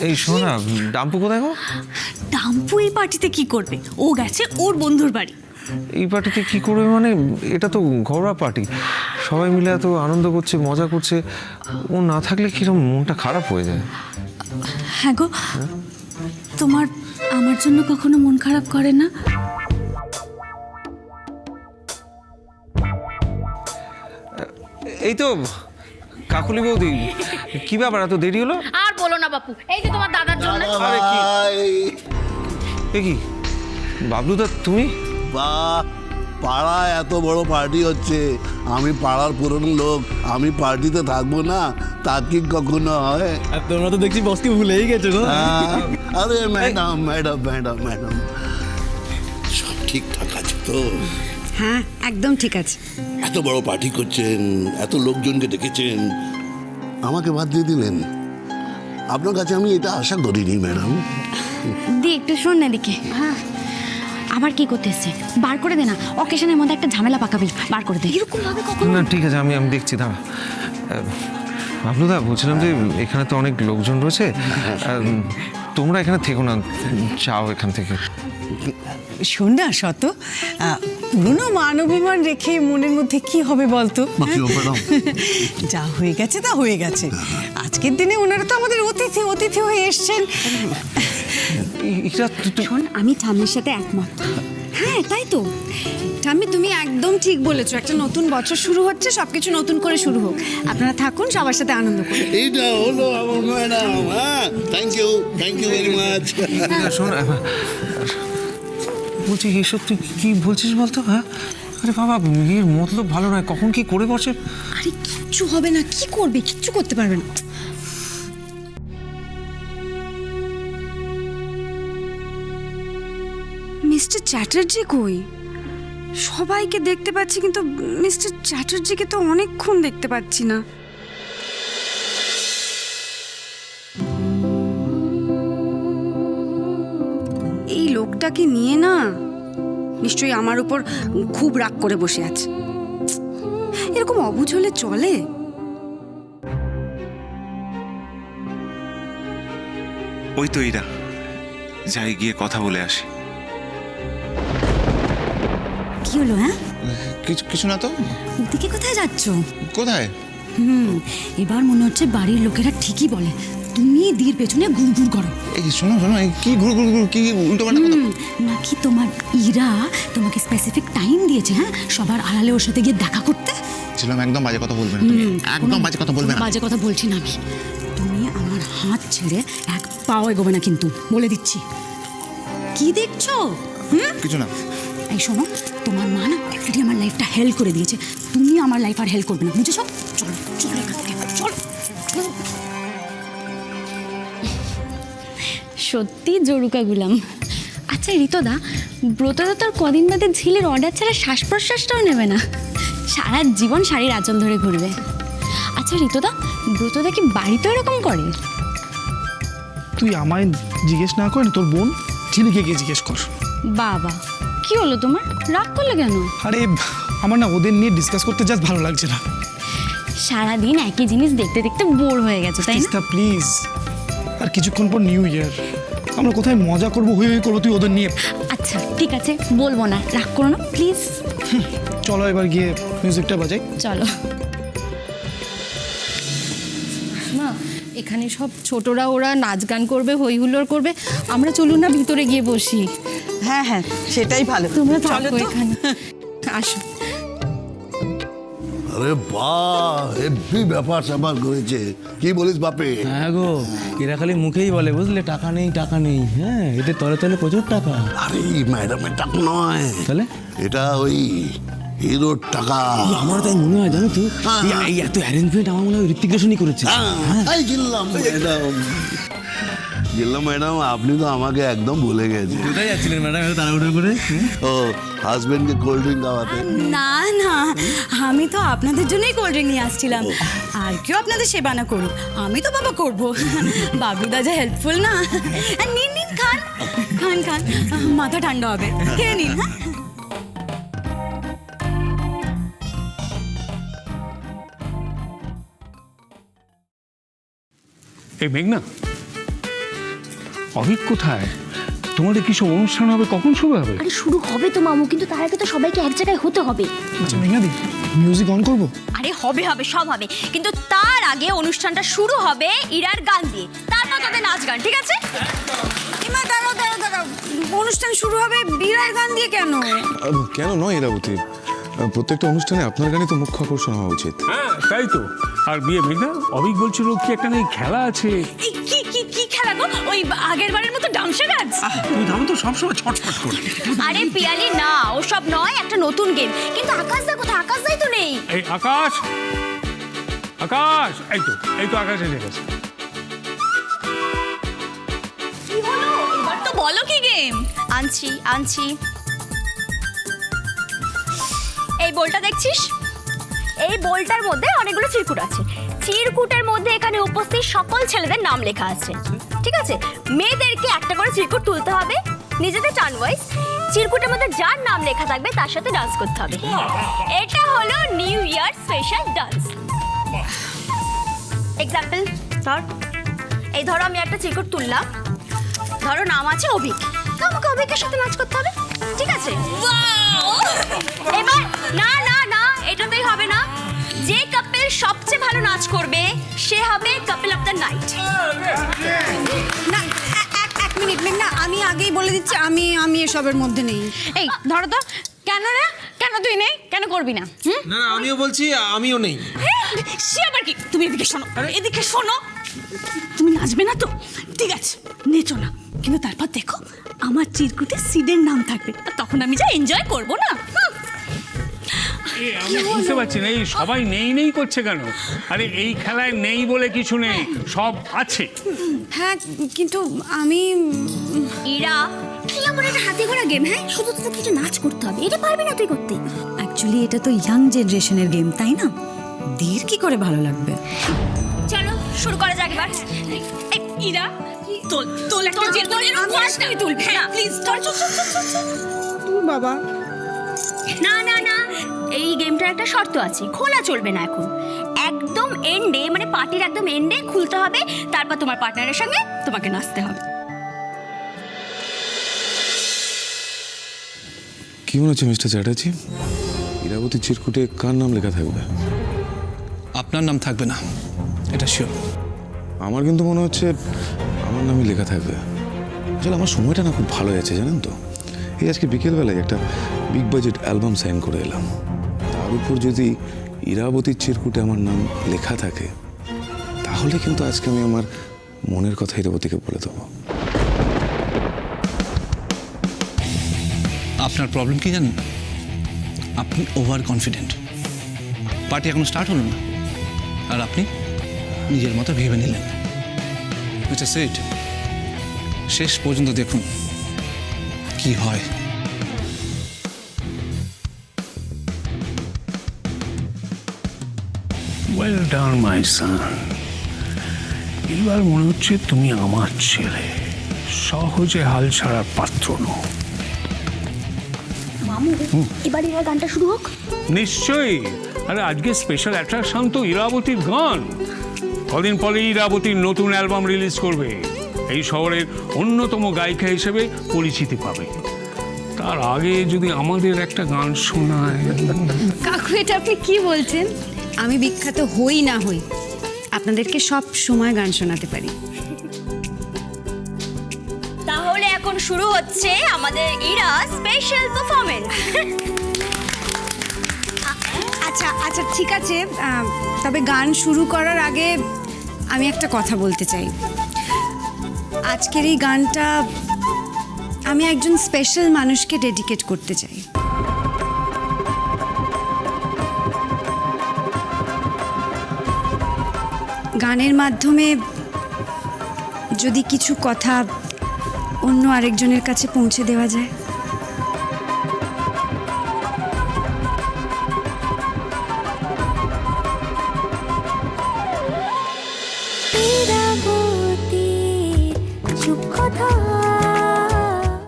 এই শোনো না, ডাম্পু কোথায় গো? ডাম্পু এই পার্টিতে কি করবে? ও গেছে ওর বন্ধুর বাড়ি। এই পার্টিতে কি করবে মানে? এটা তো ঘরোয়া পার্টি, সবাই মিলে এত আনন্দ করছে, মজা করছে। ও না থাকলে কিরকম মনটা খারাপ হয়ে যায়। হ্যাঁ গো, তোমার আমার জন্য কখনো মন খারাপ করে না? এই তো কাকুলি বৌদি, কি ব্যাপার এত দেরি হলো? আর বলো না বাপু, এই যে তোমার দাদার জন্য। আরে কি এ কি বাবলুদা, তুমি? বাহ, পাড়ায় এত বড় পার্টি হচ্ছে, আমি পাড়ার পুরনো লোক, আমি পার্টিতে থাকবো না? তা কি কখনো হয়? আর তোমরা তো দেখছি বসকে ভুলেই গেছো গো। আরে ম্যাডাম ম্যাডাম ম্যাডাম ম্যাডাম, সব ঠিকঠাক আছে তো? হ্যাঁ, একদম ঠিক আছে। এত বড় পার্টি করছেন, এত লোকজনকে ডেকেছেন, আমাকে বাদ দিয়ে দিলেন। আপনার কাছে আমি এটা আশা করিনি ম্যাডাম। দি একটু শোন না এদিকে। হ্যাঁ, আবার কি করতে এসছে? বার করে দে না, অকেশনের মধ্যে একটা ঝামেলা পাকাবি, বার করে দে। এরকম ভাবে কখনো না ঠিক আছে, আমি দেখছি, দাঁড়া। বাবলুদা, বলছিলাম যে এখানে তো অনেক লোকজন রয়েছে, তোমরা এখানে থেকো না, যাও এখান থেকে। শোন না শত, পুরনো মান অভিমান রেখে মনের মধ্যে কি হবে বলতো? ম্যাডাম, যা হয়ে গেছে তা হয়ে গেছে। আজকের দিনে ওনারা তো আমাদের অতিথি হয়ে এসছেন। শোন, আমি ঠাম্মির সাথে একমত। হ্যাঁ তাই তো ঠাম্মি, তুমি একদম ঠিক বলেছো। একটা নতুন বছর শুরু হচ্ছে, সবকিছু নতুন করে শুরু হোক। আপনারা থাকুন, সবার সাথে আনন্দ করুন। এইটা হলো আমার ম্যাডাম। হ্যাঁ, থ্যাংক ইউ ভেরি মাচ। শোন, বলছি এসব তুই কি বলছিস বলতো? হ্যাঁ, আরে বাবা, এর মতলব ভালো নয়, কখন কি করে বসে। আরে কিচ্ছু হবে না, কি করবে? কিচ্ছু করতে পারবে না। মিস্টার চ্যাটার্জি কই? সবাইকে দেখতে পাচ্ছি, কিন্তু মিস্টার চ্যাটার্জিকে তো অনেকক্ষণ দেখতে পাচ্ছি না। এই লোকটাকে নিয়ে না নিশ্চয়ই আমার উপর খুব রাগ করে বসে আছে। এরকম অবুঝ হলে চলে? ওই তো এরা, যাই গিয়ে কথা বলে আসি। কি হলো? হ্যাঁ, কিছু না তো। ওদিকে কোথায় যাচ্ছ? কোথায়? এবার মনে হচ্ছে বাড়ির লোকেরা ঠিকই বলে, তুমি দির পেছনে ঘুরঘুর করো। এই শোনো, এই কি ঘুর কি উল্টো পাল্টা কথা? নাকি তোমার ইরা তোমাকে স্পেসিফিক টাইম দিয়েছে, হ্যাঁ, সবার আড়ালে ওর সাথে গিয়ে দেখা করতে? ছিলাম, একদম বাজে কথা বলবে না তুমি, একদম বাজে কথা বলবে না। বাজে কথা বলছি না আমি। তুমি আমার হাত ছেড়ে এক পাও এগোবে না কিন্তু, বলে দিচ্ছি। কি দেখছো? কিছু না। এই শোনো, তোমার মা না অলরেডি আমার লাইফটা হেল্প করে দিয়েছে, তুমি আমার লাইফ আর হেল্প করবে না, বুঝেছো? চলো চলো এখান থেকে, চলো চলো। সত্যি জরুকা গুলাম। আচ্ছা ঋতদা, ব্রতদা তোর কদিন বাদে ঝিলের অর্ডার ছাড়া শ্বাস প্রশ্বাসটাও নেবে না, সারা জীবন শাড়ির আঁচল ধরে ঘুরবে। আচ্ছা ঋতদা, ব্রতদা কি বাড়িতে এরকম করে? তুই আমায় জিজ্ঞেস না করে তোর বোন ঝিলিকে গিয়ে জিজ্ঞেস কর। বাবা, কি হলো তোমার? রাগ করলে কেন? আরে আমার না ওদের নিয়ে ডিসকাস করতে জাস্ট ভালো লাগছে না। সারাদিন একই জিনিস দেখতে দেখতে বোর হয়ে গেছে, তাই না? প্লিজ, আর কিছুক্ষণ পর নিউ ইয়ার, আমরা কোথায় মজা করবো, হই করবো, তুই ওদের নিয়ে। আচ্ছা ঠিক আছে, বলবো না, রাগ করো না প্লিজ। চলো এবার গিয়ে মিউজিকটা বাজাই। চলো। মা, এখানে সব ছোটরা ওরা নাচ গান করবে, হই হুল্লোড় করবে, আমরা চলুন না ভিতরে গিয়ে বসি। হ্যাঁ হ্যাঁ, সেটাই ভালো। তোমরা চলো থাকো তো। এখানে, আসো। আরে বাহ, হেভি ব্যাপার স্যাপার করেছে। কি বলিস বাপে? হ্যাঁ গো, এরা খালি মুখেই বলে বুঝলে, টাকা নেই। হ্যাঁ, এদের তলে তলে প্রচুর টাকা। আরে ম্যাডামের টাকা নয়, তাহলে এটা ওই হিরোর টাকা। আমার তাই মনে হয়, জানো তো, এই এত অ্যারেঞ্জমেন্ট আমার মনে হয় ঋত্বিক রোশনই করেছে। এই জিল্লাম ম্যাডাম, আপনি তো আমাকে একদম ভুলে গেছেন। কোথায় যাচ্ছিলেন ম্যাডাম এত তাড়াহুড়ো করে? ও হাজবেন্ডকে কোল্ড ড্রিঙ্ক খাওয়াতে। না না, আমি তো আপনাদের জন্যই কোল্ড ড্রিঙ্ক নিয়ে আসছিলাম। আর কেউ আপনাদের সেবা না করুক, আমি তো বাবা করবো। বাবলুদা যা হেল্পফুল না। আর নিন নিন, খান খান খান, মাথা ঠান্ডা হবে, খেয়ে নিন। হ্যাঁ, এই মেঘনা, অভিক কোথায়? তোমাদের কি সব অনুষ্ঠান হবে? কখন শুরু হবে? আরে শুরু হবে তো মামু, কিন্তু তার আগে তো সবাইকে এক জায়গায় হতে হবে। আচ্ছা মেঘনাদি, মিউজিক অন করবো? আরে হবে হবে সব হবে, কিন্তু তার আগে অনুষ্ঠানটা শুরু হবে ইরার গান দিয়ে, তারপর তাদের নাচ গান, ঠিক আছে? এমা দাঁড়াও দাঁড়াও দাঁড়াও, অনুষ্ঠান শুরু হবে বিরার গান দিয়ে কেন? কেন নয় ইরাবতী, প্রত্যেকটা অনুষ্ঠানে আপনার গানই তো মুখ্য আকর্ষণ হওয়া উচিত। হ্যাঁ তাই তো। আর বিয়ে মেঘনা, অভিক বলছিল কি একটা নাকি খেলা আছে। এই কি কি কি খেলা গো? ওই আগের বারের মতো ডামসা গাছ? তুমি দাম তো সবসময় ছটফট করে। আরে পিয়ালি না, ওসব নয়, একটা নতুন গেম। কিন্তু আকাশ দা কোথায়? আকাশ দাই তো নেই। এই আকাশ, আকাশ, এই তো আকাশ এসে গেছে। কি হলো এবার? তো বলো কি গেম? আনছি আনছি। এই বলটা দেখছিস? এই বলটার মধ্যে অনেকগুলো চিরকুট আছে। চিরকুটের মধ্যে এখানে উপস্থিত সকল ছেলেদের নাম লেখা আছে, ঠিক আছে? মেয়েদেরকে একটা করে চিরকুট তুলতে হবে, নিজেদের টার্ন ওয়াইজ। চিরকুটের মধ্যে যার নাম লেখা থাকবে তার সাথে ডান্স করতে হবে। এটা হলো new year special dance. Example ধর, এই ধরো আমি একটা চিরকুট তুললাম, ধরো নাম আছে অভিক, তো আমাকে অভিকের সাথে নাচ করতে হবে, ঠিক আছে? এবার না না না, এটাতেই হবে না। যে কাপল সবচেয়ে ভালো নাচ করবে সে হবে কাপল অফ দ্য নাইট। না এক মিনিট মেঘনা, আমি আগেই বলে দিচ্ছি আমি এসবের মধ্যে নেই। এই ধরো তো, কেন রে? কেন তুই নেই? কেন করবি না? না আমিও বলছি, আমিও নেই। সে আবার কি? তুমি এদিকে শোনো, এদিকে শোনো। তুমি নাচবে না তো? ঠিক আছে, নেচো না, কিন্তু তারপর দেখো আমার চিরকুটে সিডের নাম থাকবে, আর তখন আমি যা এনজয় করবো না। আমি বুঝতে পারছি না, এই সবাই নেই নেই করছে কেন? আরে এই খেলায় নেই বলে কিছু নেই, সব আছে। হ্যাঁ কিন্তু আমি ইরা, কি এমন একটা হাতে ঘোড়া গেম? হ্যাঁ, শুধু তো কিছু নাচ করতে হবে, এটা পারবে না তুই করতে? অ্যাকচুয়ালি এটা তো ইয়াং জেনারেশনের গেম, তাই না? দের কি করে ভালো লাগবে? চলো শুরু করা যাক এবার। এই, ইরা তোল তোল একটা জেল করে আমি তুলবে। হ্যাঁ প্লিজ চল চল চল চল। বাবা না না না, এই গেমটার একটা শর্ত আছে, খোলা চলবে না এখন। একদম এন্ডে, মানে পার্টির একদম এন্ডে খুলতে হবে, তারপর তোমার পার্টনারের সঙ্গে তোমাকে নাচতে হবে। কি মনে হচ্ছে মিস্টার চ্যাটার্জি, ইরাবতী চিরকুটে কার নাম লেখা থাকবে? আপনার নাম থাকবে না, এটা শিওর। আমার কিন্তু মনে হচ্ছে আমার নামই লেখা থাকবে। আসলে আমার সময়টা না খুব ভালো যাচ্ছে জানেন তো। এই আজকে বিকেলবেলায় একটা বিগ বাজেট অ্যালবাম সাইন করে এলাম, তার উপর যদি ইরাবতীর চিরকুটে আমার নাম লেখা থাকে, তাহলে কিন্তু আজকে আমি আমার মনের কথা ইরাবতীকে বলে দেবো। আপনার প্রবলেম কি জানেন? আপনি ওভার কনফিডেন্ট। পার্টি এখনো স্টার্ট হলো না, আর আপনি নিজের মতো ভেবে নিলেন। মিস্টার সেট, শেষ পর্যন্ত দেখুন কি হয়। ওয়েল ডান মাই সান। এবার মনে হচ্ছে তুমি আমার ছেলে, সহজে হাল ছাড়ার পাত্র নও। মামু, এবার এরা গানটা শুরু হোক। নিশ্চয়ই। আরে আজকে স্পেশাল অ্যাট্রাকশন তো ইরাবতীর গান। কদিন পরে ইরাবতীর নতুন অ্যালবাম রিলিজ করবে, এই শহরের অন্যতম গায়িকা হিসেবে পরিচিতি পাবে। তার আগে যদি আমাদের একটা গান শোনায়। কাকু, এটা আপনি কি বলছেন? আমি বিখ্যাত হই না হই, আপনাদেরকে সব সময় গান শোনাতে পারি। তাহলে এখন শুরু হচ্ছে আমাদের ইরা স্পেশাল পারফরমেন্স। আচ্ছা আচ্ছা ঠিক আছে, তবে গান শুরু করার আগে আমি একটা কথা বলতে চাই। আজকের এই গানটা আমি একজন স্পেশাল মানুষকে ডেডিকেট করতে চাই। গানের মাধ্যমে যদি কিছু কথা অন্য আরেকজনের কাছে পৌঁছে দেওয়া যায়।